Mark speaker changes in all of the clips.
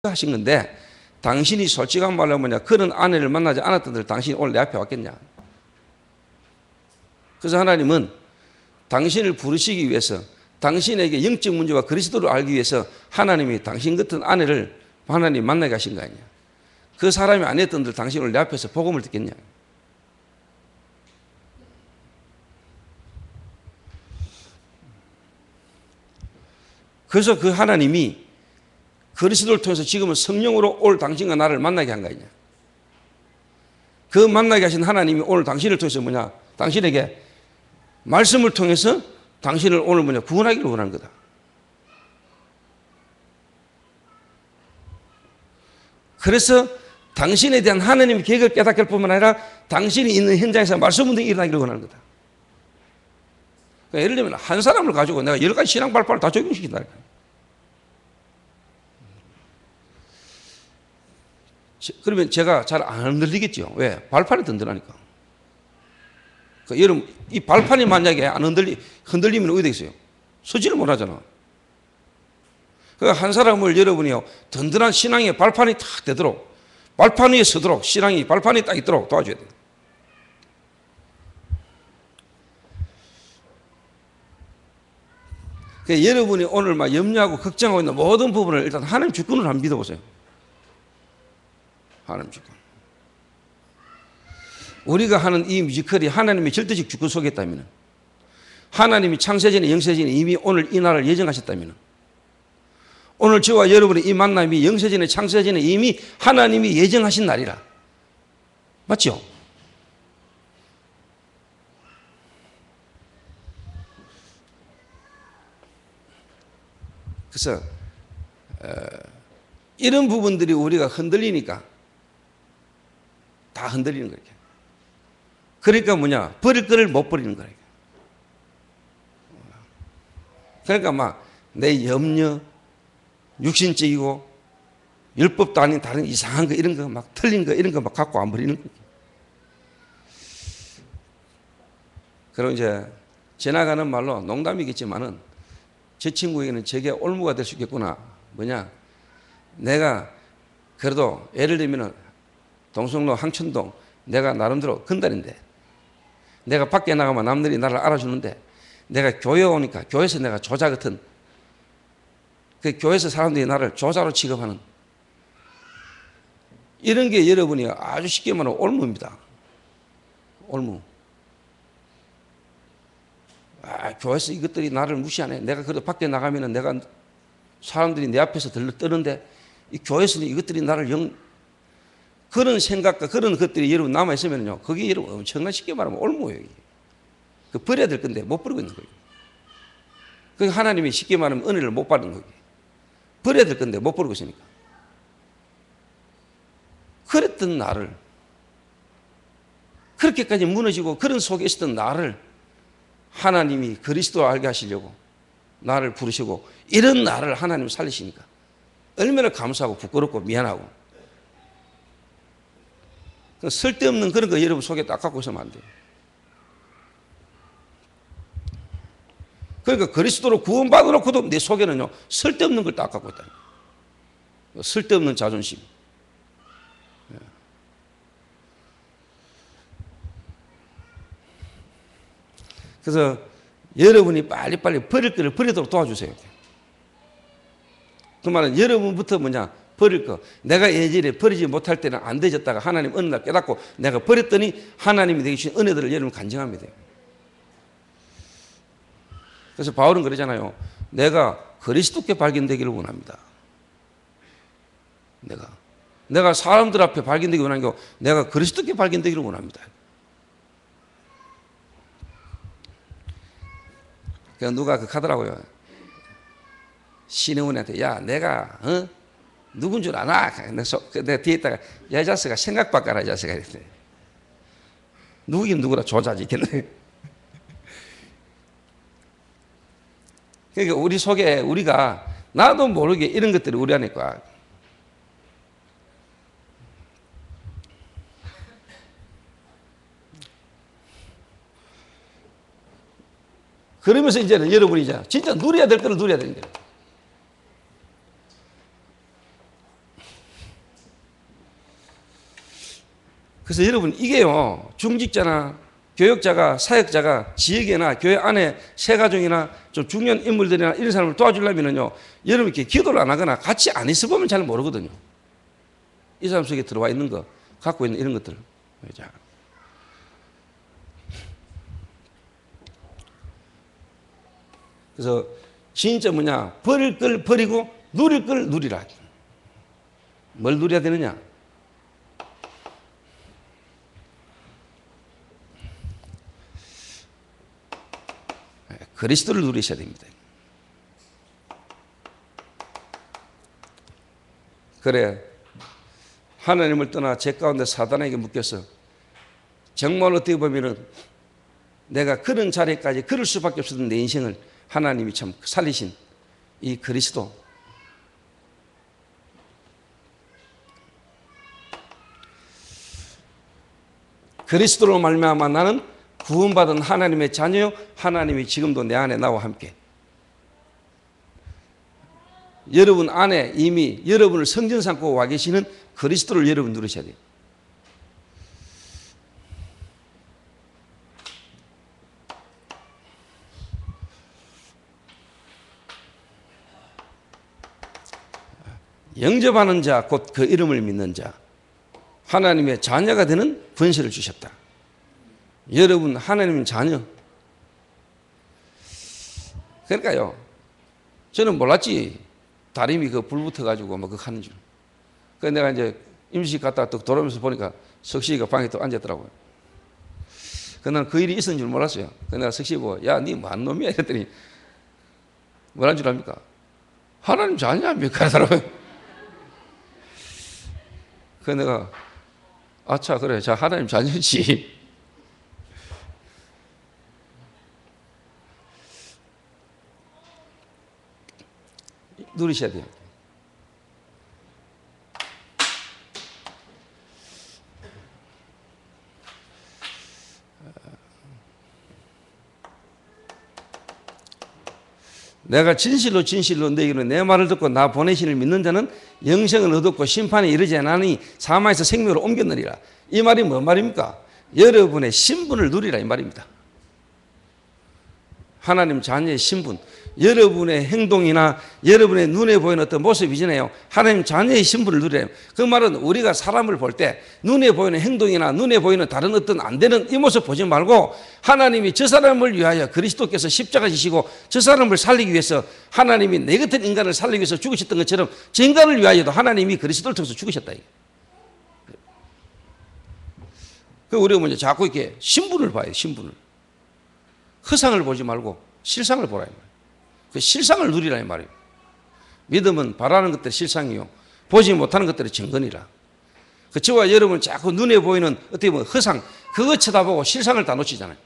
Speaker 1: 하신 건데, 당신이 솔직한 말로 뭐냐, 그런 아내를 만나지 않았던들 당신이 오늘 내 앞에 왔겠냐. 그래서 하나님은 당신을 부르시기 위해서, 당신에게 영적 문제와 그리스도를 알기 위해서 하나님이 당신 같은 아내를 하나님 만나게 하신 거 아니냐. 그 사람이 안 했던들 당신이 오늘 내 앞에서 복음을 듣겠냐. 그래서 그 하나님이 그리스도를 통해서 지금은 성령으로 올 당신과 나를 만나게 한 거 아니냐. 그 만나게 하신 하나님이 오늘 당신을 통해서 뭐냐, 당신에게 말씀을 통해서 당신을 오늘 뭐냐, 구원하기를 원하는 거다. 그래서 당신에 대한 하나님의 계획을 깨닫게 할 뿐만 아니라 당신이 있는 현장에서 말씀 운동이 일어나기를 원하는 거다. 그러니까 예를 들면 한 사람을 가지고 내가 여러 가지 신앙 발판을 다 적용시킨다. 그러면 제가 잘 안 흔들리겠죠. 왜? 발판이 든든하니까. 그러니까 여러분, 이 발판이 만약에 안 흔들리면 어디 되겠어요? 서지를 못 하잖아. 그러니까 한 사람을 여러분이요, 든든한 신앙의 발판이 탁 되도록, 발판 위에 서도록, 신앙이 발판이 딱 있도록 도와줘야 돼요. 그러니까 여러분이 오늘 막 염려하고 걱정하고 있는 모든 부분을 일단 하나님 주권을 한번 믿어보세요. 하나님 주권. 우리가 하는 이 뮤지컬이 하나님의 절대적 주권 속에 있다면, 하나님이 창세전에 영세전에 이미 오늘 이 날을 예정하셨다면, 오늘 저와 여러분의 이 만남이 영세전에 창세전에 이미 하나님이 예정하신 날이라. 맞죠? 그래서 이런 부분들이 우리가 흔들리니까 다 흔들리는 거예요. 그러니까 뭐냐, 버릴 거를 못 버리는 거예요. 그러니까 막 내 염려, 육신적이고 율법도 아닌 다른 이상한 거, 이런 거 막 틀린 거, 이런 거 막 갖고 안 버리는 거예요. 그럼 이제 지나가는 말로 농담이겠지만은 제 친구에게는 저게 올무가 될 수 있겠구나. 뭐냐, 내가 그래도 예를 들면은 동성로 항천동 내가 나름대로 건달인데, 내가 밖에 나가면 남들이 나를 알아주는데, 내가 교회 오니까 교회에서 내가 조자 같은, 그 교회에서 사람들이 나를 조자로 취급하는 이런 게 여러분이 아주 쉽게 말하면 올무입니다. 올무. 교회에서 이것들이 나를 무시하네. 내가 그래도 밖에 나가면은 내가 사람들이 내 앞에서 들떠는데 이 교회에서는 이것들이 나를 그런 생각과 그런 것들이 여러분 남아있으면요, 그게 여러분 엄청난 쉽게 말하면 올무예요. 그 버려야 될 건데 못 버리고 있는 거예요. 그 하나님이 쉽게 말하면 은혜를 못 받는 거예요. 버려야 될 건데 못 버리고 있으니까. 그랬던 나를, 그렇게까지 무너지고 그런 속에 있었던 나를 하나님이 그리스도를 알게 하시려고 나를 부르시고, 이런 나를 하나님 살리시니까 얼마나 감사하고 부끄럽고 미안하고. 쓸데없는 그런 거 여러분 속에 딱 갖고 있으면 안 돼요. 그러니까 그리스도로 구원받아 놓고도 내 속에는요, 쓸데없는 걸 딱 갖고 있다. 쓸데없는 자존심. 그래서 여러분이 빨리빨리 버릴 거를 버리도록 도와주세요. 그 말은 여러분부터 뭐냐, 버릴 거. 내가 예전에 버리지 못할 때는 안 되졌다가 하나님 어느 날 깨닫고 내가 버렸더니 하나님이 내게 주신 은혜들을 여러분 간증하면 돼요. 그래서 바울은 그러잖아요. 내가 그리스도께 발견되기를 원합니다. 내가 사람들 앞에 발견되기 원하는 게 아니고 내가 그리스도께 발견되기를 원합니다. 그러니까 누가 하더라고요. 신의원한테, 야, 내가 누군 줄 아나? 내가 뒤에 있다가, 야, 이 자식아, 생각 바꿔라, 이 자식아. 이랬대. 누구긴 누구라 조자지, 걔네. 그러니까 우리 속에 우리가 나도 모르게 이런 것들이 우리 안에 있고, 그러면서 이제는 여러분이 이제 진짜 누려야 될 거를 누려야 되는 거예요. 그래서 여러분 이게요, 중직자나 교역자가, 사역자가 지역이나 교회 안에 세가족이나 좀 중요한 인물들이나 이런 사람을 도와주려면요, 여러분 이렇게 기도를 안 하거나 같이 안 있어 보면 잘 모르거든요. 이 사람 속에 들어와 있는 거, 갖고 있는 이런 것들. 자. 그래서 진짜 뭐냐, 버릴 걸 버리고 누릴 걸 누리라. 뭘 누려야 되느냐? 그리스도를 누리셔야 됩니다. 그래, 하나님을 떠나 죄 가운데 사단에게 묶여서 정말 어떻게 보면은 내가 그런 자리까지 그럴 수밖에 없었던 내 인생을 하나님이 참 살리신 이 그리스도, 그리스도로 말미암아 나는 구원받은 하나님의 자녀요, 하나님이 지금도 내 안에 나와 함께 여러분 안에 이미 여러분을 성전 삼고 와 계시는 그리스도를 여러분 누리셔야 돼요. 영접하는 자, 곧 그 이름을 믿는 자, 하나님의 자녀가 되는 권세를 주셨다. 여러분 하나님 자녀. 그러니까요, 저는 몰랐지. 다리미 그 불 붙어가지고 뭐 그거 하는 줄. 그래서 내가 이제 임시식 갔다가 또 돌아오면서 보니까 석식이가 방에 또 앉았더라고요. 그래서 나는 그 일이 있었는 줄 몰랐어요. 그래서 내가 석식이 보고, 야, 니 뭐한 놈이야? 이랬더니 뭐란 줄 압니까? 하나님 자녀입니까? 하더라고요. 그래서 내가, 아차, 그래, 자, 하나님 자녀지. 누리셔야 돼요. 내가 진실로 너희에게 내 말을 듣고 나 보내신 이를 믿는 자는 영생을 얻었고 심판에 이르지 않으니 사망에서 생명으로 옮겼느니라. 이 말이 뭔 말입니까? 여러분의 신분을 누리라 이 말입니다. 하나님 자녀의 신분, 여러분의 행동이나 여러분의 눈에 보이는 어떤 모습이잖아요. 하나님 자녀의 신분을 누리라. 그 말은 우리가 사람을 볼 때 눈에 보이는 행동이나 눈에 보이는 다른 어떤 안 되는 이 모습 보지 말고, 하나님이 저 사람을 위하여 그리스도께서 십자가 지시고 저 사람을 살리기 위해서 하나님이 내 같은 인간을 살리기 위해서 죽으셨던 것처럼 저 인간을 위하여도 하나님이 그리스도를 통해서 죽으셨다. 그 우리가 먼저 자꾸 이렇게 신분을 봐야 돼. 신분을. 허상을 보지 말고 실상을 보라 이 말이에요. 그 실상을 누리라 이 말이에요. 믿음은 바라는 것들이 실상이요, 보지 못하는 것들이 증거니라. 그 저와 여러분 자꾸 눈에 보이는 어떻게 보면 허상, 그거 쳐다보고 실상을 다 놓치잖아요.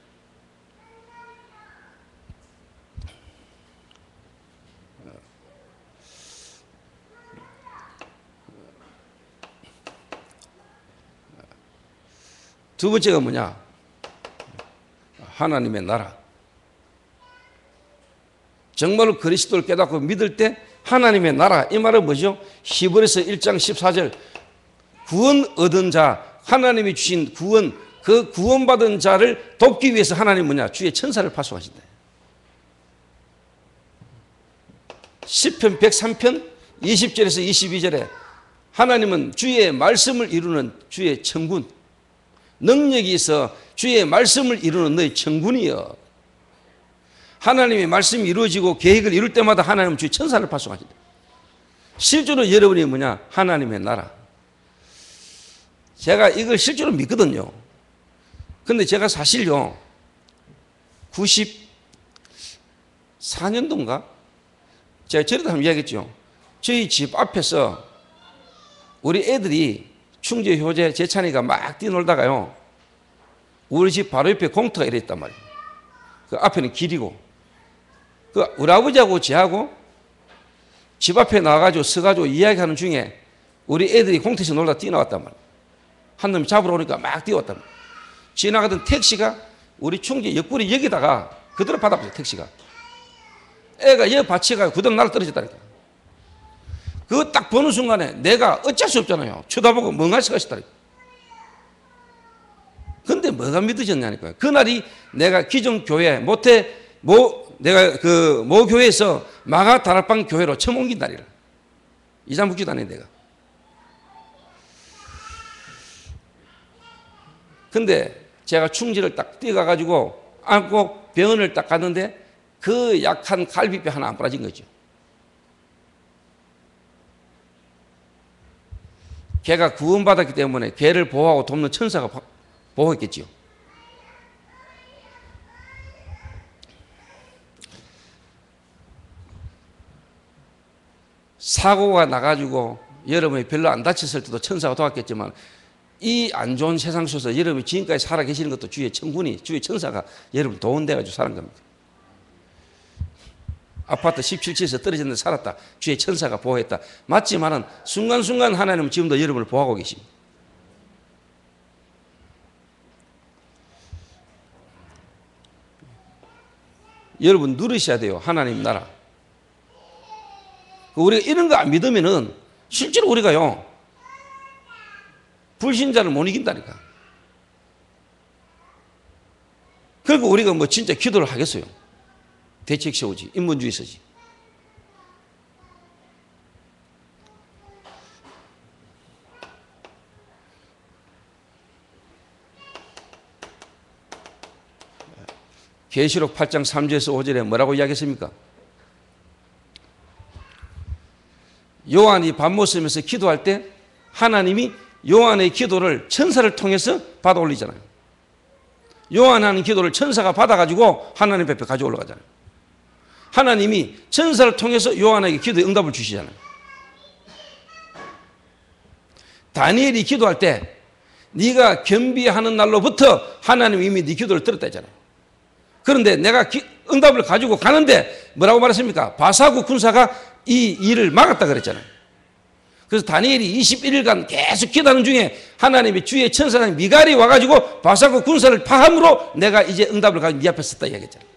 Speaker 1: 두 번째가 뭐냐? 하나님의 나라. 정말로 그리스도를 깨닫고 믿을 때 하나님의 나라, 이 말은 뭐죠? 히브리서 1장 14절, 구원 얻은 자, 하나님이 주신 구원, 그 구원받은 자를 돕기 위해서 하나님 뭐냐? 주의 천사를 파송하신다. 시편 103편 20절에서 22절에 하나님은 주의 말씀을 이루는 주의 천군, 능력이 있어 주의 말씀을 이루는 너의 천군이여. 하나님의 말씀이 이루어지고 계획을 이룰 때마다 하나님은 주의 천사를 파송하신다. 실제로 여러분이 뭐냐? 하나님의 나라. 제가 이걸 실제로 믿거든요. 근데 제가 사실요, 94년도인가? 제가 저래도 한번 이야기했죠. 저희 집 앞에서 우리 애들이 충재 효재 재찬이가 막 뛰놀다가요, 우리 집 바로 옆에 공터가 이래 있단 말이에요. 그 앞에는 길이고, 그 우리 아버지하고 저하고 집 앞에 나와가지고 서가지고 이야기하는 중에 우리 애들이 공터에서 놀다 뛰어나왔단 말이에요. 한 놈이 잡으러 오니까 막 뛰어왔단 말이에요. 지나가던 택시가 우리 충재 옆구리 여기다가 그대로 받아봤어요. 택시가. 애가 여기 받치가 그대로 날아 떨어졌다니까. 그거 딱 보는 순간에 내가 어쩔 수 없잖아요. 쳐다보고 멍할 수가 있다니까. 근데 뭐가 믿어졌냐니까요. 그날이 내가 기존 교회 내가 그 모 교회에서 마가 다락방 교회로 처음 옮긴 날이라. 이장 묵지도 안 해 내가. 근데 제가 충지를 딱 뛰어가가지고 안고 병원을 딱 갔는데 그 약한 갈비뼈 하나 안 부러진 거죠. 걔가 구원받았기 때문에 걔를 보호하고 돕는 천사가 보호했겠지요. 사고가 나가지고 여러분이 별로 안 다쳤을 때도 천사가 도왔겠지만 이 안 좋은 세상 속에서 여러분이 지금까지 살아 계시는 것도 주의 천군이, 주의 천사가 여러분 도움돼가지고 사는 겁니다. 아파트 17층에서 떨어졌는데 살았다. 주의 천사가 보호했다. 맞지만은 순간순간 하나님은 지금도 여러분을 보호하고 계십니다. 여러분 누르셔야 돼요. 하나님 나라. 우리가 이런 거 안 믿으면은 실제로 우리가요 불신자를 못 이긴다니까. 그러니까 우리가 뭐 진짜 기도를 하겠어요. 대책 세우지, 인본주의 서지. 계시록 8장 3절에서 5절에 뭐라고 이야기했습니까? 요한이 밥 먹으면서 기도할 때 하나님이 요한의 기도를 천사를 통해서 받아 올리잖아요. 요한 하는 기도를 천사가 받아가지고 하나님 앞에 가져 올라가잖아요. 하나님이 천사를 통해서 요한에게 기도의 응답을 주시잖아요. 다니엘이 기도할 때 네가 겸비하는 날로부터 하나님이 이미 네 기도를 들었다 했잖아요. 그런데 내가 응답을 가지고 가는데 뭐라고 말했습니까? 바사구 군사가 이 일을 막았다 그랬잖아요. 그래서 다니엘이 21일간 계속 기도하는 중에 하나님이 주의 천사장 미갈이 와가지고 바사구 군사를 파함으로 내가 이제 응답을 가지고 네 앞에 섰다 이야기했잖아요.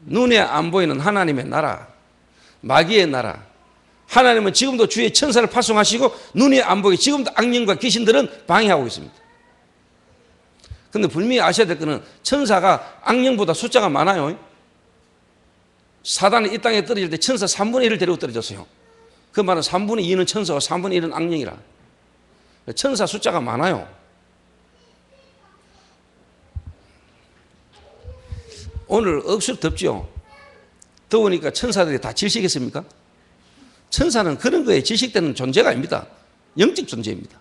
Speaker 1: 눈에 안 보이는 하나님의 나라, 마귀의 나라. 하나님은 지금도 주의 천사를 파송하시고 눈에 안 보이게 지금도 악령과 귀신들은 방해하고 있습니다. 근데 분명히 아셔야 될 것은 천사가 악령보다 숫자가 많아요. 사단이 이 땅에 떨어질 때 천사 3분의 1을 데리고 떨어졌어요. 그 말은 3분의 2는 천사고 3분의 1은 악령이라. 천사 숫자가 많아요. 오늘 억수로 덥죠. 더우니까 천사들이 다 질식했습니까? 천사는 그런 거에 질식되는 존재가 아닙니다. 영적 존재입니다.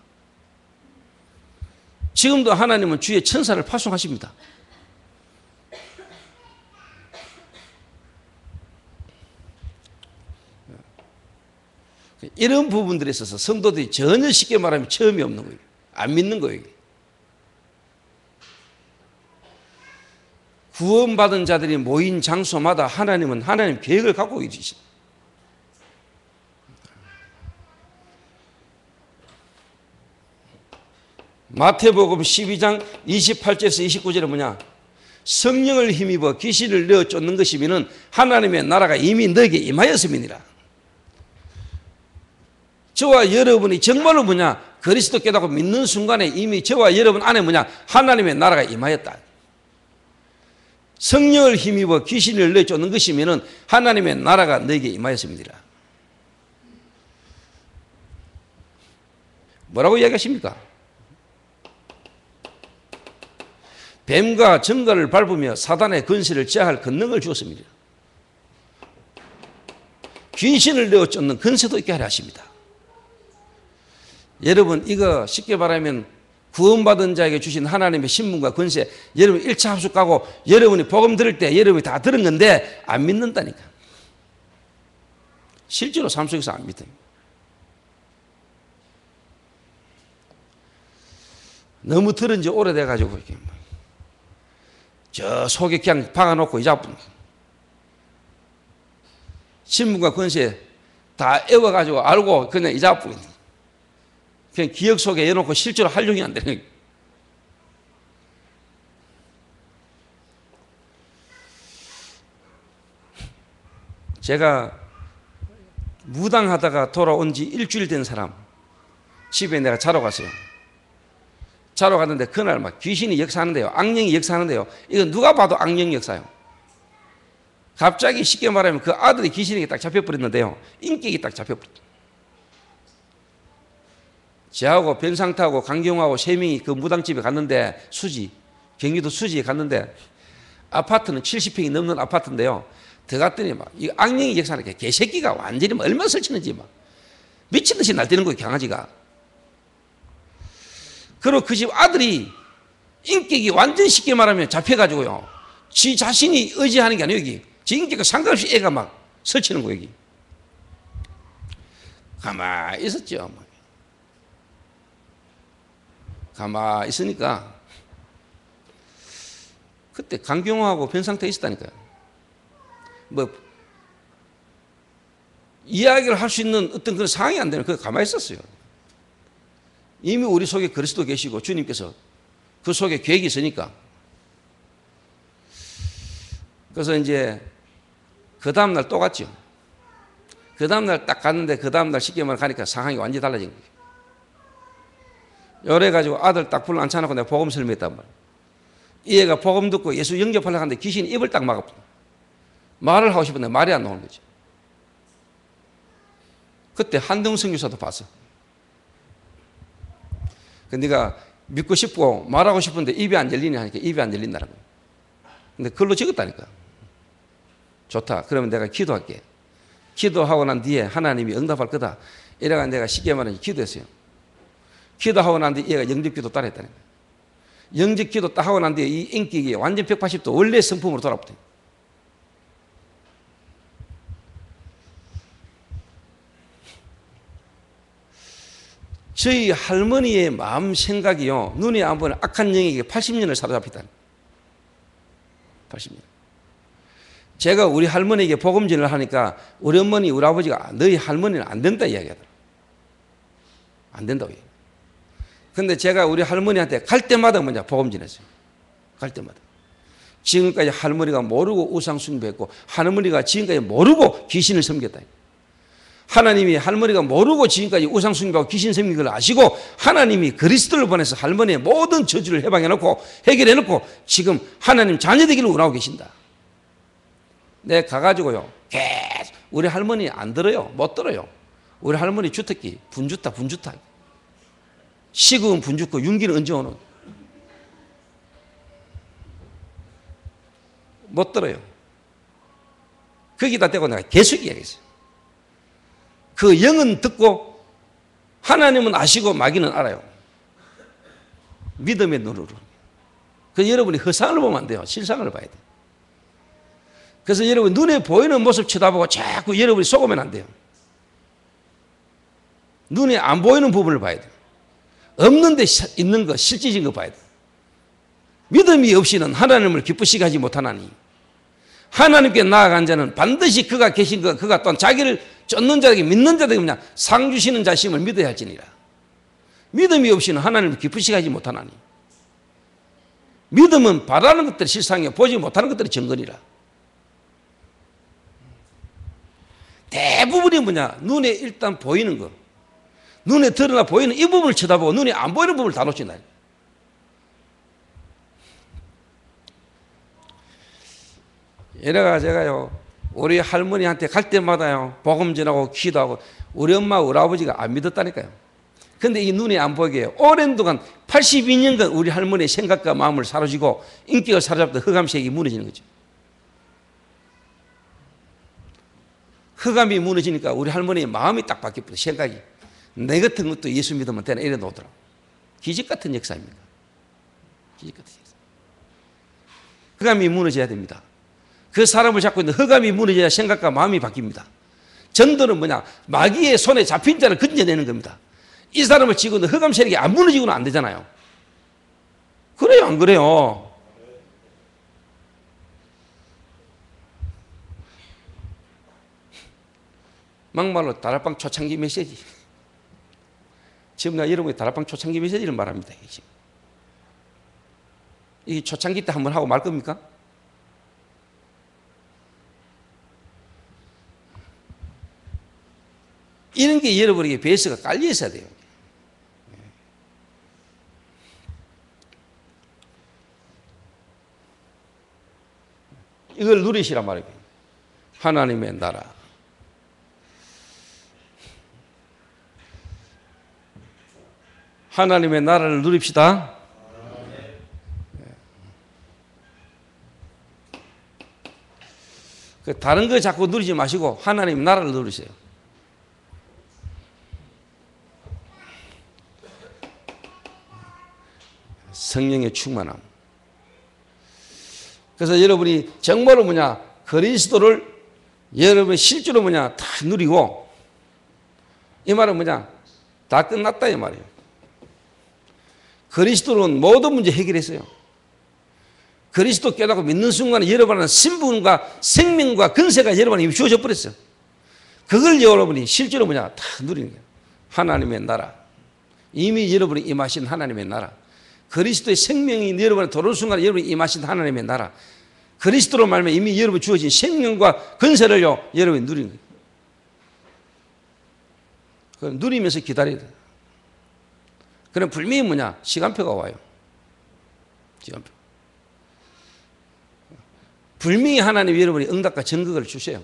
Speaker 1: 지금도 하나님은 주의 천사를 파송하십니다. 이런 부분들에 있어서 성도들이 전혀 쉽게 말하면 처음이 없는 거예요. 안 믿는 거예요. 구원받은 자들이 모인 장소마다 하나님은 하나님 계획을 갖고 계십니다. 마태복음 12장 28절에서 29절은 뭐냐? 성령을 힘입어 귀신을 내어 쫓는 것이면은 하나님의 나라가 이미 너에게 임하였음이니라. 저와 여러분이 정말로 뭐냐? 그리스도 깨닫고 믿는 순간에 이미 저와 여러분 안에 뭐냐? 하나님의 나라가 임하였다. 성령을 힘입어 귀신을 내어 쫓는 것이면은 하나님의 나라가 너에게 임하였습니다. 뭐라고 이야기하십니까? 뱀과 정갈을 밟으며 사단의 권세를 제어할 권능을 주었습니다. 귀신을 내어 쫓는 권세도 있게 하려 하십니다. 여러분 이거 쉽게 말하면 구원받은 자에게 주신 하나님의 신분과 권세, 여러분 1차 합숙 가고 여러분이 복음 들을 때 여러분이 다 들은 건데 안 믿는다니까. 실제로 삶 속에서 안 믿어요. 너무 들은 지 오래돼가지고 이렇게 저 속에 그냥 박아놓고 이자뿐 신분과 권세 다 애워가지고 알고 그냥 이자뿐 그냥 기억 속에 해놓고 실제로 활용이 안 되는 거예요. 제가 무당하다가 돌아온 지 일주일 된 사람 집에 내가 자러 갔어요. 자러 갔는데 그날 막 귀신이 역사하는데요. 악령이 역사하는데요. 이거 누가 봐도 악령 역사요. 갑자기 쉽게 말하면 그 아들이 귀신에게 딱 잡혀버렸는데요. 인격이 딱 잡혀버렸다. 저하고 변상태하고 강경하고 세 명이 그 무당집에 갔는데 경기도 수지에 갔는데 아파트는 70평이 넘는 아파트인데요. 들어갔더니 막 이 악령이 역사하는 게 개새끼가 완전히 얼마나 설치는지 막 미친 듯이 날뛰는 거예요, 강아지가. 그리고 그 집 아들이 인격이 완전 쉽게 말하면 잡혀가지고요. 지 자신이 의지하는 게 아니에요, 여기. 지 인격과 상관없이 애가 막 설치는 거예요, 여기. 가만히 있었죠. 가만히 있으니까 그때 강경호하고 변상태 있었다니까요. 뭐 이야기를 할 수 있는 어떤 그런 상황이 안 되는, 그거 가만히 있었어요. 이미 우리 속에 그리스도 계시고 주님께서 그 속에 계획이 있으니까. 그래서 이제 그 다음날 또 갔죠. 그 다음날 딱 갔는데 그 다음날 쉽게 말하면 가니까 상황이 완전히 달라진 거예요. 이래가지고 아들 딱 불러 앉혀놓고 내가 복음 설명했단 말이에요. 이 애가 복음 듣고 예수 영접하려고 하는데 귀신이 입을 딱 막았고 말을 하고 싶은데 말이 안 나오는 거죠. 그때 한동 선교사도 봤어. 네가 믿고 싶고 말하고 싶은데 입이 안 열리냐 하니까 입이 안 열린다라고. 근데 글로 적었다니까. 좋다. 그러면 내가 기도할게. 기도하고 난 뒤에 하나님이 응답할 거다. 이래가 내가 쉽게 말하면 기도했어요. 기도하고 난 뒤에 얘가 영접기도 따라했다니까. 영접기도 딱 하고 난 뒤에 이 인격이 완전 180도 원래 성품으로 돌아붙어요. 저희 할머니의 마음 생각이요, 눈에 안 보이는 악한 영에게 80년을 사로잡혔다. 80년. 제가 우리 할머니에게 복음전을 하니까 우리 어머니, 우리 아버지가 너희 할머니는 안 된다 이야기하더라고요. 안 된다고 얘기해요. 근데 제가 우리 할머니한테 갈 때마다 뭐냐, 복음전했어요. 갈 때마다. 지금까지 할머니가 모르고 우상 숭배했고 할머니가 지금까지 모르고 귀신을 섬겼다. 하나님이 할머니가 모르고 지금까지 우상 숭배하고 귀신 섬긴 걸 아시고 하나님이 그리스도를 보내서 할머니의 모든 저주를 해방해놓고 해결해놓고 지금 하나님 자녀 되기를 원하고 계신다. 내가 가가지고요, 계속 우리 할머니 안 들어요. 못 들어요. 우리 할머니 주특기 분주타. 시국은 분주고 윤기는 언제 오는. 못 들어요. 거기다 대고 내가 계속 이야기했어요. 그 영은 듣고 하나님은 아시고 마귀는 알아요. 믿음의 눈으로. 그래서 여러분이 허상을 보면 안 돼요. 실상을 봐야 돼요. 그래서 여러분 눈에 보이는 모습 쳐다보고 자꾸 여러분이 속으면 안 돼요. 눈에 안 보이는 부분을 봐야 돼요. 없는 데 있는 거, 실질적인 거 봐야 돼요. 믿음이 없이는 하나님을 기쁘시게 하지 못하나니 하나님께 나아간 자는 반드시 그가 계신 것, 그가 또한 자기를 쫓는 자에게 믿는 자에게 그냥 상 주시는 자심을 믿어야 할지니라. 믿음이 없이는 하나님을 기쁘시게 하지 못하나니. 믿음은 바라는 것들이 실상이요 보지 못하는 것들이 증거니라. 대부분이 뭐냐, 눈에 일단 보이는 거, 눈에 드러나 보이는 이 부분을 쳐다보고 눈에 안 보이는 부분을 다 놓친다. 이래가 제가요 우리 할머니한테 갈 때마다요 복음 전하고 기도하고 우리 엄마 우리 아버지가 안 믿었다니까요. 근데 이 눈에 안 보이게 오랜 동안 82년간 우리 할머니의 생각과 마음을 사로쥐고 인격을 사로잡던 흑암색이 무너지는 거죠. 흑암이 무너지니까 우리 할머니의 마음이 딱 바뀌었거든요. 생각이 내 같은 것도 예수 믿으면 되나 이래 놓더라고. 기적 같은 역사입니다. 기적 같은 역사. 흑암이 무너져야 됩니다. 그 사람을 잡고 있는 흑암이 무너져야 생각과 마음이 바뀝니다. 전도는 뭐냐, 마귀의 손에 잡힌 자를 건져내는 겁니다. 이 사람을 쥐고 있는 흑암 세력이 안 무너지고는 안 되잖아요. 그래요, 안 그래요? 막말로 다락방 초창기 메시지. 지금 나 여러분이 다락방 초창기 메시지를 말합니다. 이 초창기 때 한번 하고 말 겁니까? 이런 게 여러분에게 베이스가 깔려 있어야 돼요. 이걸 누리시란 말입니다. 하나님의 나라. 하나님의 나라를 누립시다. 다른 거 자꾸 누리지 마시고 하나님 나라를 누리세요. 성령의 충만함. 그래서 여러분이 정말로 그리스도를 여러분이 실제로 다 누리고, 이 말은 다 끝났다 이 말이에요. 그리스도는 모든 문제 해결했어요. 그리스도 깨닫고 믿는 순간에 여러분은 신분과 생명과 근세가 여러분에게 주어져 버렸어요. 그걸 여러분이 실제로 다 누리는 거예요. 하나님의 나라. 이미 여러분이 임하신 하나님의 나라. 그리스도의 생명이 여러분에 들어올 순간에 여러분이 임하신 하나님의 나라. 그리스도로 말하면 이미 여러분 주어진 생명과 근세를요, 여러분이 누리는 거예요. 그걸 누리면서 기다려야 돼요. 그럼 분명히 시간표가 와요. 시간표. 분명히 하나님 여러분이 응답과 전극을 주세요.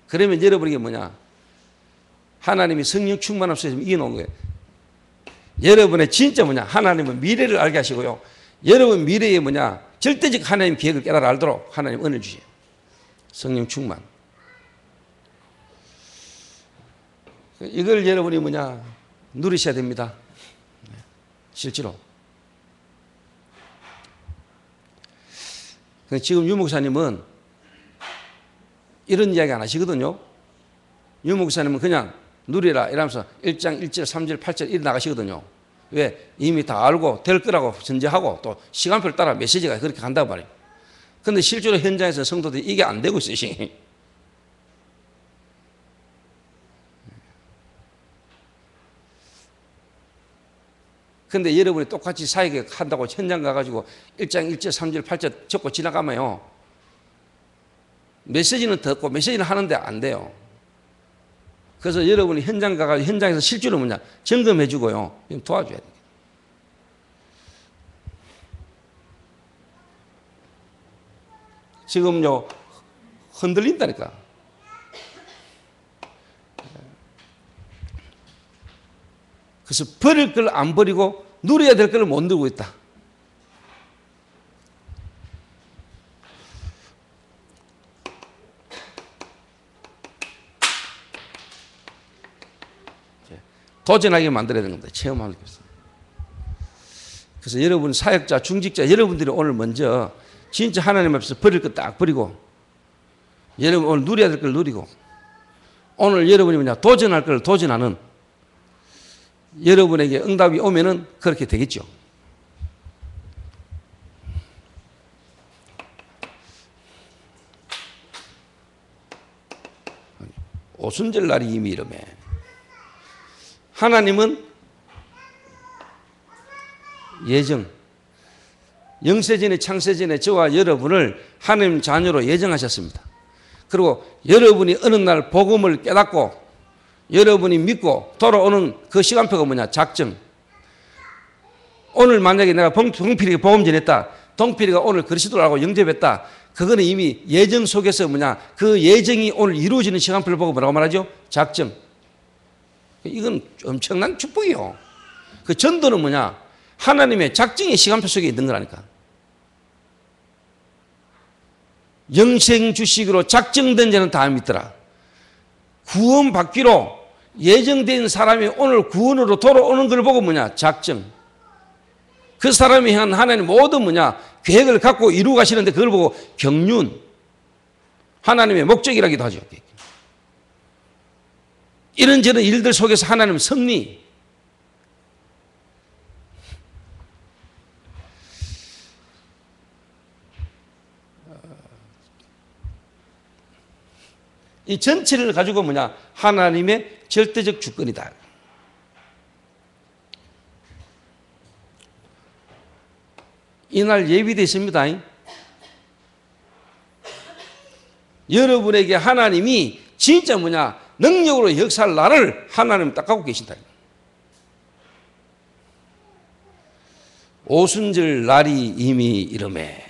Speaker 1: 그러면 여러분에게 하나님이 성령 충만함 속에서 이겨놓은 거예요. 여러분의 진짜 하나님은 미래를 알게 하시고요. 여러분 미래에 절대적 하나님 계획을 깨달아 알도록 하나님 은혜를 주세요. 성령 충만. 이걸 여러분이 누리셔야 됩니다. 실제로. 지금 유 목사님은 이런 이야기 안 하시거든요. 유 목사님은 그냥 누리라 이러면서 1장 1절 3절 8절 이렇게 나가시거든요. 왜? 이미 다 알고 될 거라고 전제하고 또 시간표를 따라 메시지가 그렇게 간다고 말이에요. 그런데 실제로 현장에서 성도들이 이게 안 되고 있어요. 그런데 여러분이 똑같이 사역을 한다고 현장 가가지고 1장 1절 3절 8절 적고 지나가면요, 메시지는 듣고 메시지는 하는데 안 돼요. 그래서 여러분이 현장 가가지고 현장에서 실제로 점검해 주고요, 도와줘야 돼요. 지금요 흔들린다니까. 그래서 버릴 걸 안 버리고 누려야 될 걸 못 누리고 있다. 도전하게 만들어야 되는 겁니다. 체험하기 위해서. 그래서 여러분 사역자, 중직자 여러분들이 오늘 먼저 진짜 하나님 앞에서 버릴 거 딱 버리고, 여러분 오늘 누려야 될 걸 누리고, 오늘 여러분이 도전할 걸 도전하는, 여러분에게 응답이 오면은 그렇게 되겠죠. 오순절 날이 이미 이름에 하나님은 예정, 영세전에 창세전에 저와 여러분을 하나님 자녀로 예정하셨습니다. 그리고 여러분이 어느 날 복음을 깨닫고 여러분이 믿고 돌아오는 그 시간표가 작정. 오늘 만약에 내가 동필이가 복음 전했다, 동필이가 오늘 그리스도를 알고 영접했다, 그거는 이미 예정 속에서 그 예정이 오늘 이루어지는 시간표를 보고 뭐라고 말하죠? 작정. 이건 엄청난 축복이요. 그 전도는 하나님의 작정의 시간표 속에 있는 거라니까. 영생 주식으로 작정된 자는 다 믿더라. 구원 받기로 예정된 사람이 오늘 구원으로 돌아오는 걸 보고 작정. 그 사람이 향한 하나님 모든 계획을 갖고 이루어 가시는데 그걸 보고 경륜. 하나님의 목적이라기도 하죠. 이런저런 일들 속에서 하나님 승리. 이 전체를 가지고 하나님의 절대적 주권이다. 이날 예비되어 있습니다. 여러분에게 하나님이 진짜 능력으로 역사할 날을 하나님 딱 갖고 계신다. 오순절 날이 이미 이름에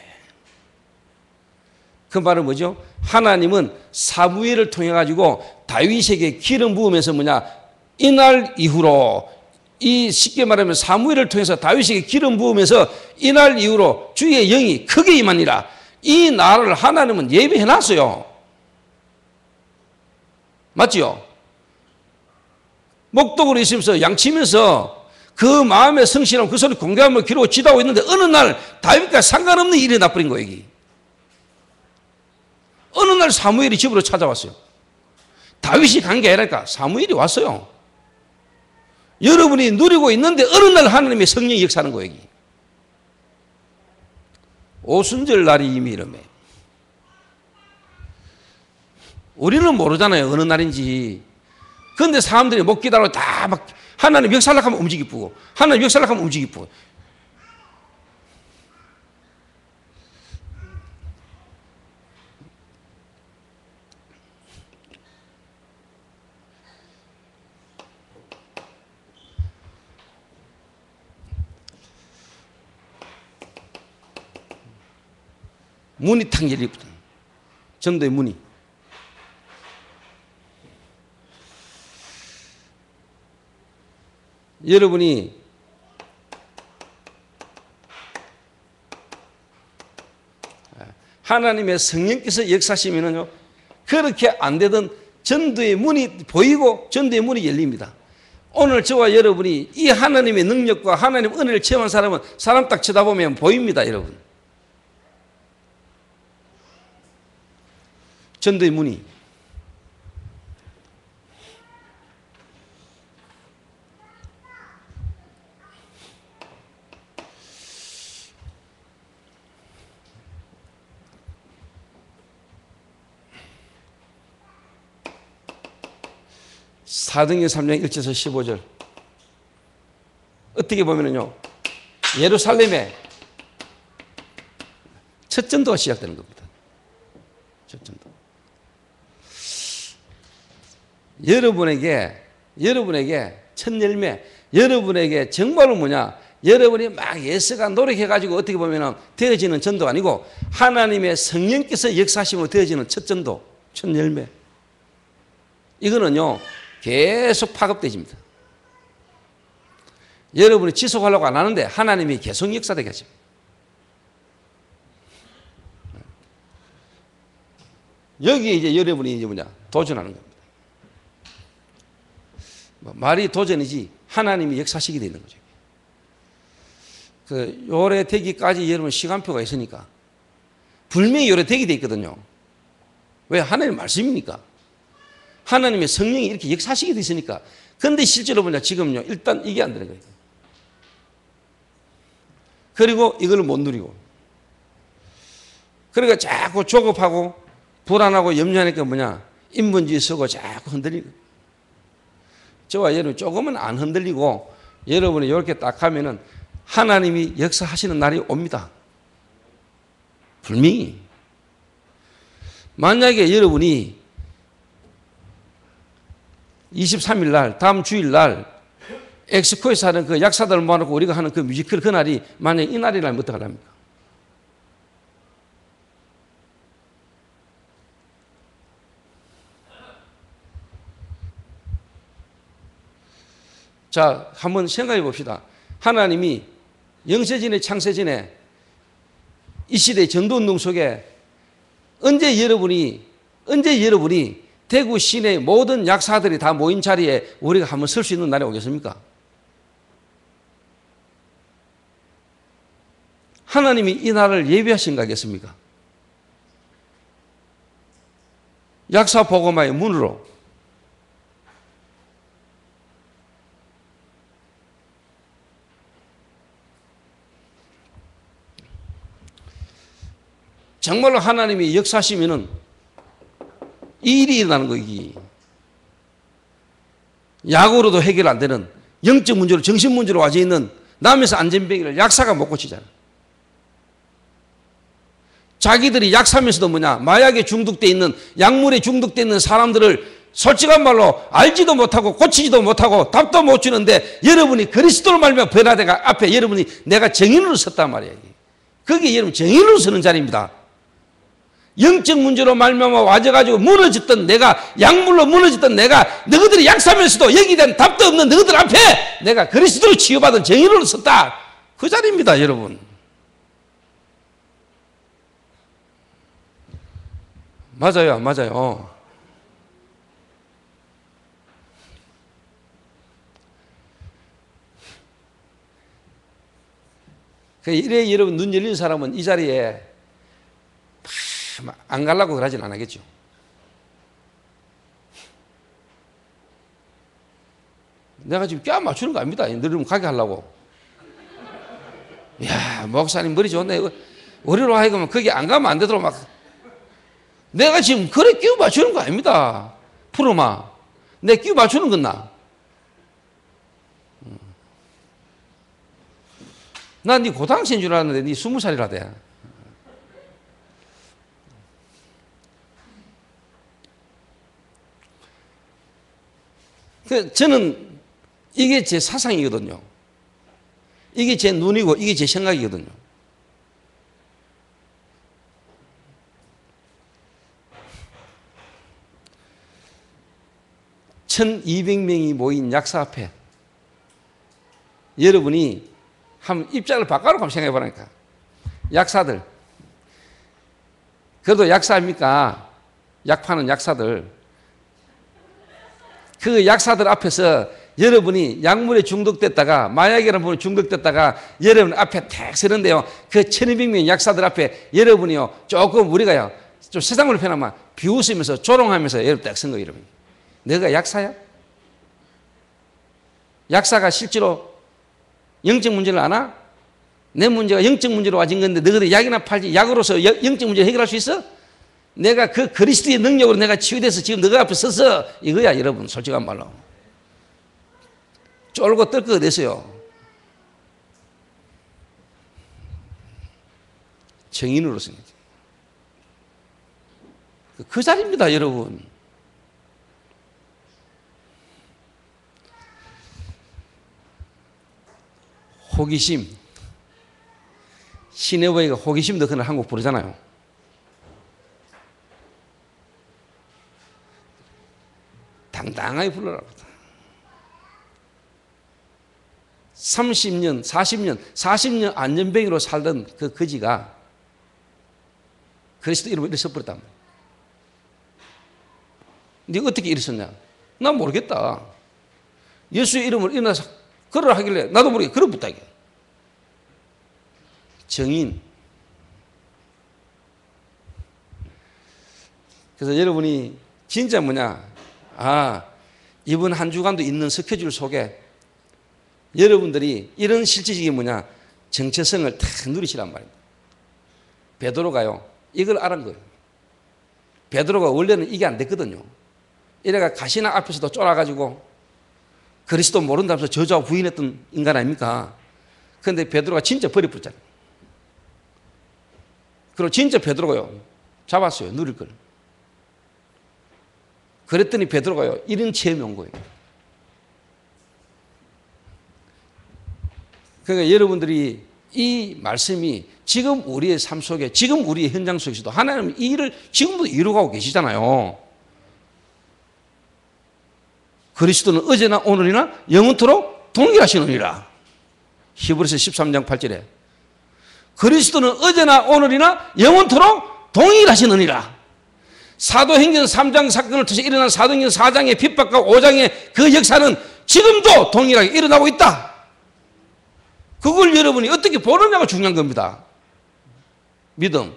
Speaker 1: 그 말은 뭐죠? 하나님은 사무엘을 통해 가지고 다윗에게 기름 부으면서 뭐냐? 이날 이후로 이 쉽게 말하면 사무엘을 통해서 다윗에게 기름 부으면서 이날 이후로 주의 영이 크게 임하니라. 이 날을 하나님은 예비해 놨어요. 맞지요? 목독으로 있으면서 양치면서 그 마음의 성실함 그 소리 공개하며 기록을 지도하고 있는데 어느 날 다윗과 상관없는 일이 나버린 거예요. 여기. 어느 날 사무엘이 집으로 찾아왔어요. 다윗이 간 게 아니라니까 사무엘이 왔어요. 여러분이 누리고 있는데 어느 날 하나님의 성령이 역사하는 거예요. 여기. 오순절 날이 이미 이름에. 우리는 모르잖아요. 어느 날인지. 그런데 사람들이 못 기다리고 다 막 하나님 역사하려고 하면 움직이고 하나님 역사하려고 하면 움직이고. 문이 탁 열리거든. 전도의 문이. 여러분이 하나님의 성령께서 역사하시면요 그렇게 안 되던 전도의 문이 보이고 전도의 문이 열립니다. 오늘 저와 여러분이 이 하나님의 능력과 하나님 은혜를 체험한 사람은 사람 딱 쳐다보면 보입니다. 여러분. 전도의 문이. 사도행전 3장 1절에서 15절. 어떻게 보면요, 예루살렘에 첫 전도가 시작되는 겁니다. 첫 전도. 여러분에게 첫 열매, 여러분에게 정말로 뭐냐, 여러분이 막 예수가 노력해가지고 어떻게 보면 되어지는 전도가 아니고 하나님의 성령께서 역사하심으로 되어지는 첫 전도, 첫 열매. 이거는요, 계속 파급되집니다. 여러분이 지속하려고 안 하는데 하나님이 계속 역사되게 하십니다. 여기에 이제 여러분이 이제 뭐냐, 도전하는 겁니다. 말이 도전이지 하나님이 역사시게 되는 거죠. 그 요래 되기까지 여러분 시간표가 있으니까 분명히 요래 되게 돼 있거든요. 왜? 하나님 말씀이니까. 하나님의 성령이 이렇게 역사시게 돼 있으니까. 그런데 실제로 보냐 지금요 일단 이게 안 되는 거예요. 그리고 이걸 못 누리고. 그러니까 자꾸 조급하고 불안하고 염려하니까 뭐냐 인본주의 쓰고 자꾸 흔들리고. 저와 여러분 조금은 안 흔들리고 여러분이 이렇게 딱 하면은 하나님이 역사하시는 날이 옵니다. 분명히. 만약에 여러분이 23일 날, 다음 주일 날 엑스코에서 하는 그 약사들 모아놓고 우리가 하는 그 뮤지컬 그 날이 만약에 이 날이라면 어떡하랍니까? 자, 한번 생각해 봅시다. 하나님이 영세전에 창세전에 이 시대의 전도운동 속에 언제 여러분이 대구 시내 모든 약사들이 다 모인 자리에 우리가 한번 설 수 있는 날이 오겠습니까? 하나님이 이 날을 예비하신 거겠습니까? 약사 복음화의 문으로. 정말로 하나님이 역사하시면은 이 일이 일어나는 거기. 약으로도 해결 안 되는 영적 문제로 정신 문제로 와져 있는 남에서 안전병이를 약사가 못 고치잖아. 자기들이 약사면서도 뭐냐 마약에 중독돼 있는 약물에 중독돼 있는 사람들을 솔직한 말로 알지도 못하고 고치지도 못하고 답도 못 주는데 여러분이 그리스도를 말미암아 변화대가 앞에 여러분이 내가 정인으로 섰단 말이에요. 그게 여러분 정인으로 서는 자리입니다. 영적 문제로 말미암아 와져가지고 무너졌던 내가, 약물로 무너졌던 내가, 너희들이 약사면서도 여기에 대한 답도 없는 너희들 앞에 내가 그리스도로 치유받은 정인으로 섰다. 그 자리입니다, 여러분. 맞아요, 맞아요. 이래 여러분 눈 열린 사람은 이 자리에 안 가려고 그러진 않겠죠. 내가 지금 껴 맞추는 거 아닙니다. 너희들 가게 하려고. 야, 목사님 머리 좋네. 우리로 하여금 거기 안 가면 안 되도록 막. 내가 지금 그래 끼워 맞추는 거 아닙니다. 프로마. 내 끼워 맞추는 건 나. 난 네 고등학생인 줄 알았는데 네 20살이라 돼. 저는 이게 제 사상이거든요. 이게 제 눈이고 이게 제 생각이거든요. (1200명이) 모인 약사 앞에 여러분이 한번 입장을 바꿔놓고 한번 생각해 보라니까. 약사들, 그래도 약사입니까? 약 파는 약사들. 그 약사들 앞에서 여러분이 약물에 중독됐다가, 마약이라는 부분에 중독됐다가 여러분 앞에 탁 서는데요, 그 1200명 약사들 앞에 여러분이요 조금 우리가요 좀 세상으로 표현하면 비웃으면서 조롱하면서 여러분 딱 선 거예요. 여러분, 너가 약사야? 약사가 실제로 영적 문제를 아나? 내 문제가 영적 문제로 와진 건데 너희들 약이나 팔지 약으로서 영적 문제를 해결할 수 있어? 내가 그 그리스도의 능력으로 내가 치유돼서 지금 너희 앞에 서서 이거야. 여러분 솔직한 말로 쫄고 떨거 됐어요. 정인으로서는 그 자리입니다, 여러분. 호기심, 시네버가 호기심도 그날 한국 부르잖아요. 당당하게 불러라. 30년, 40년 안전병으로 살던 그 거지가 그리스도 이름으로 일어서버렸단 말이야. 네가 어떻게 일어섰냐? 난 모르겠다. 예수의 이름으로 일어나서 걸으라 하길래 나도 모르게 걸어붙다. 정인. 그래서 여러분이 진짜 뭐냐, 이번 한 주간도 있는 스케줄 속에 여러분들이 이런 실질적인 뭐냐, 정체성을 다 누리시란 말입니다. 베드로가요 이걸 알은 거예요. 베드로가 원래는 이게 안 됐거든요. 이래가 가시나 앞에서도 쫄아가지고 그리스도 모른다면서 저주하고 부인했던 인간 아닙니까? 그런데 베드로가 진짜 버려버렸잖아요. 그리고 진짜 베드로가요 잡았어요, 누릴 걸. 그랬더니 베드로가요 이런 체험이 온 거예요. 그러니까 여러분들이 이 말씀이 지금 우리의 삶 속에, 지금 우리의 현장 속에서도 하나님 이 일을 지금도 이루어가고 계시잖아요. 그리스도는 어제나 오늘이나 영원토록 동일하시느니라. 히브리서 13장 8절에 그리스도는 어제나 오늘이나 영원토록 동일하시느니라. 사도행전 3장 사건을 통해서 일어난 사도행전 4장의 핍박과 5장의 그 역사는 지금도 동일하게 일어나고 있다. 그걸 여러분이 어떻게 보느냐가 중요한 겁니다. 믿음.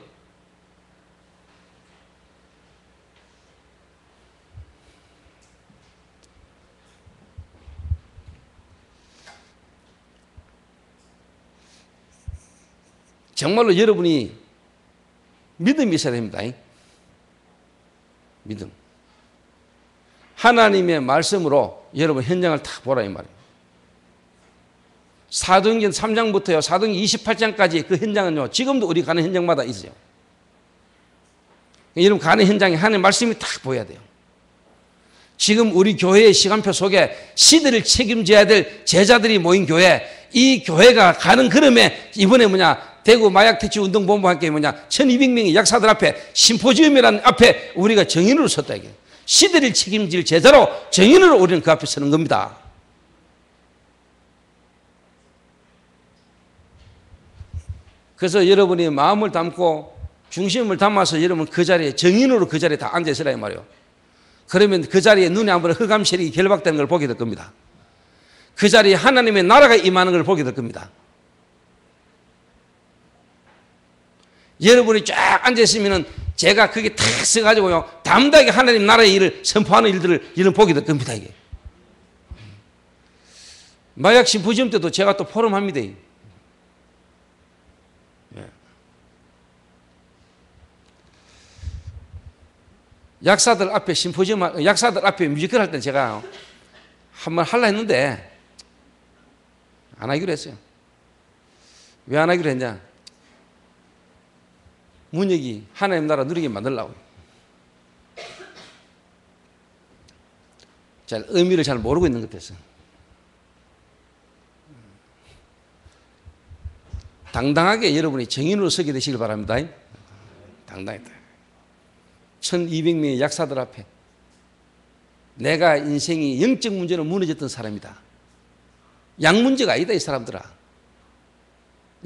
Speaker 1: 정말로 여러분이 믿음이 있어야 됩니다. 믿음. 하나님의 말씀으로 여러분 현장을 다 보라 이 말이에요. 사도행전 3장부터요 사도행전 28장까지 그 현장은요 지금도 우리 가는 현장마다 있어요. 여러분 가는 현장에 하나님의 말씀이 딱 보여야 돼요. 지금 우리 교회의 시간표 속에 시대를 책임져야 될 제자들이 모인 교회, 이 교회가 가는 걸음에 이번에 뭐냐 대구 마약 퇴치 운동 본부와 함께 1200명의 약사들 앞에 심포지엄이라는 앞에 우리가 정인으로 섰다 이게. 시대를 책임질 제자로 정인으로 우리는 그 앞에 서는 겁니다. 그래서 여러분이 마음을 담고 중심을 담아서 여러분 그 자리에 정인으로 그 자리에 다 앉아 있으라 이 말이에요. 그러면 그 자리에 눈에 한번 흑암 세력이 결박되는 걸 보게 될 겁니다. 그 자리에 하나님의 나라가 임하는 걸 보게 될 겁니다. 여러분이 쫙 앉아 있으면은 제가 그게 탁 써가지고요 담대하게 하나님 나라의 일을 선포하는 일들을 이런 보게 될 겁니다. 이게 마약 심포지엄 때도 제가 또 포럼합니다. 약사들 앞에 심포지엄, 약사들 앞에 뮤지컬 할 때 제가 한번 하려 했는데 안 하기로 했어요. 왜 안 하기로 했냐? 문혁이 하나님 나라 누리게 만들려고. 잘 의미를 잘 모르고 있는 것 같아서. 당당하게 여러분이 정인으로 서게 되시길 바랍니다. 당당했다. 1200명의 약사들 앞에 내가 인생이 영적 문제로 무너졌던 사람이다. 약 문제가 아니다 이 사람들아.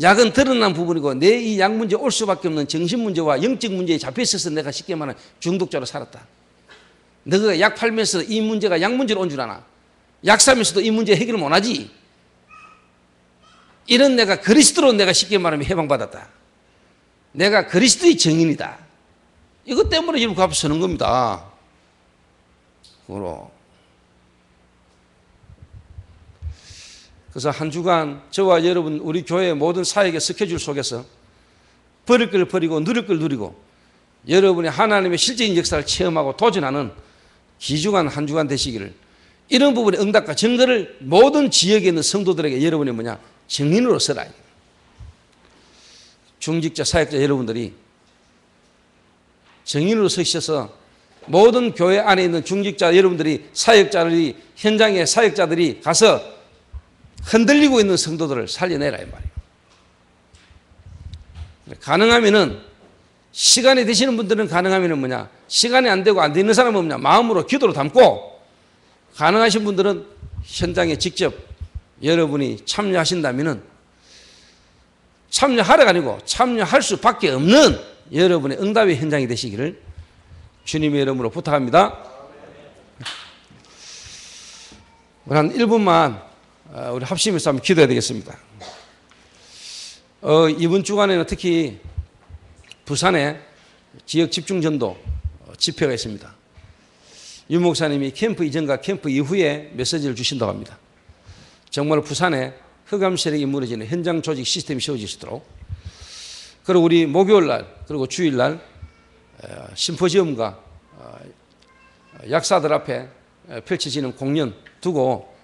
Speaker 1: 약은 드러난 부분이고 내 이 약 문제 올 수밖에 없는 정신 문제와 영적 문제에 잡혀 있어서 내가 쉽게 말하면 중독자로 살았다. 너가 약 팔면서 이 문제가 약 문제로 온 줄 아나? 약 사면서도 이 문제 해결을 못하지. 이런 내가 그리스도로 내가 쉽게 말하면 해방받았다. 내가 그리스도의 정인이다. 이것 때문에 여러분 그 앞에 서는 겁니다. 그래서 한 주간 저와 여러분 우리 교회의 모든 사역의 스케줄 속에서 버릴 걸 버리고 누릴 걸 누리고 여러분이 하나님의 실제인 역사를 체험하고 도전하는 귀중한 한 주간 되시기를, 이런 부분의 응답과 증거를 모든 지역에 있는 성도들에게 여러분이 정인으로 서라. 중직자 사역자 여러분들이 정인으로 서셔서 모든 교회 안에 있는 중직자 여러분들이 사역자들이 현장의 사역자들이 가서 흔들리고 있는 성도들을 살려내라 이 말이에요. 가능하면은 시간이 되시는 분들은 가능하면은 시간이 안 되고 안 되는 사람은 마음으로 기도로 담고, 가능하신 분들은 현장에 직접 여러분이 참여하신다면은 참여하라가 아니고 참여할 수밖에 없는 여러분의 응답의 현장이 되시기를 주님의 이름으로 부탁합니다. 한 1분만 우리 합심해서 한번 기도해야 되겠습니다. 이번 주간에는 특히 부산에 지역 집중전도 집회가 있습니다. 유 목사님이 캠프 이전과 캠프 이후에 메시지를 주신다고 합니다. 정말 부산에 흑암 세력이 무너지는 현장 조직 시스템이 세워지도록, 그리고 우리 목요일날 그리고 주일날 심포지엄과 약사들 앞에 펼쳐지는 공연 두고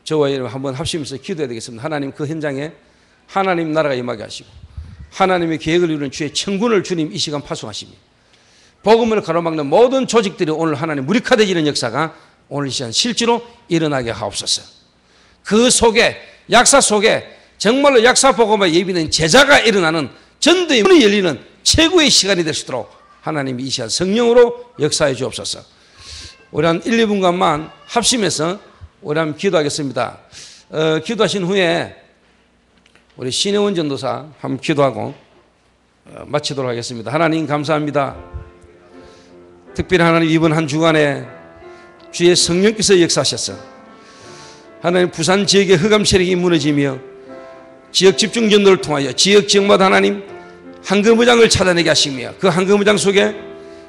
Speaker 1: 저와 여러분 한번 합심해서 기도해야 되겠습니다. 하나님 그 현장에 하나님 나라가 임하게 하시고 하나님의 계획을 이루는 주의 천군을 주님 이 시간 파송하시며 복음을 가로막는 모든 조직들이 오늘 하나님 무력화되지는 역사가 오늘 이 시간 실제로 일어나게 하옵소서. 그 속에 약사 속에 정말로 약사 복음에 예비된 제자가 일어나는 전도의 문이 열리는 최고의 시간이 될 수 있도록 하나님이 이 시간 성령으로 역사해 주옵소서. 우리 한 1, 2분간만 합심해서 우리 한번 기도하겠습니다. 기도하신 후에 우리 신혜원 전도사 한번 기도하고 마치도록 하겠습니다. 하나님 감사합니다. 특별히 하나님 이번 한 주간에 주의 성령께서 역사하셔서 하나님 부산 지역의 흑암 세력이 무너지며 지역 집중전도를 통하여 지역마다 하나님 황금의장을 찾아내게 하시며 그 황금의장 속에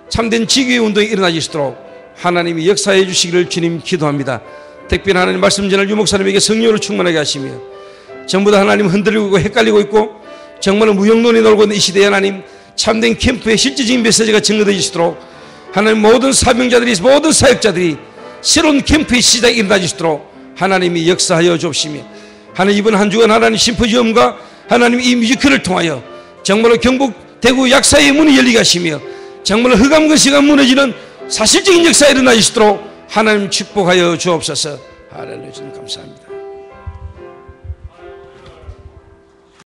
Speaker 1: 참된 지교의 운동이 일어나시도록 하나님이 역사해 주시기를 주님 기도합니다. 특별히 하나님 말씀 전할 유 목사님에게 성령으로 충만하게 하시며 전부 다 하나님 흔들리고 있고 헷갈리고 있고 정말 무용론이 놀고 있는 이 시대에 하나님 참된 캠프의 실질적인 메시지가 증거되시도록 하나님 모든 사명자들이 모든 사역자들이 새로운 캠프의 시작이 일어나시도록 하나님이 역사하여 주옵시며 하나님 이번 한 주간 하나님 심포지엄과 하나님 이 뮤지컬을 통하여 정말로 경북 대구 약사의 문이 열리게 하시며 정말로 흑암근시가 무너지는 사실적인 역사가 일어나시도록 하나님 축복하여 주옵소서. 할렐루야. 주님 감사합니다.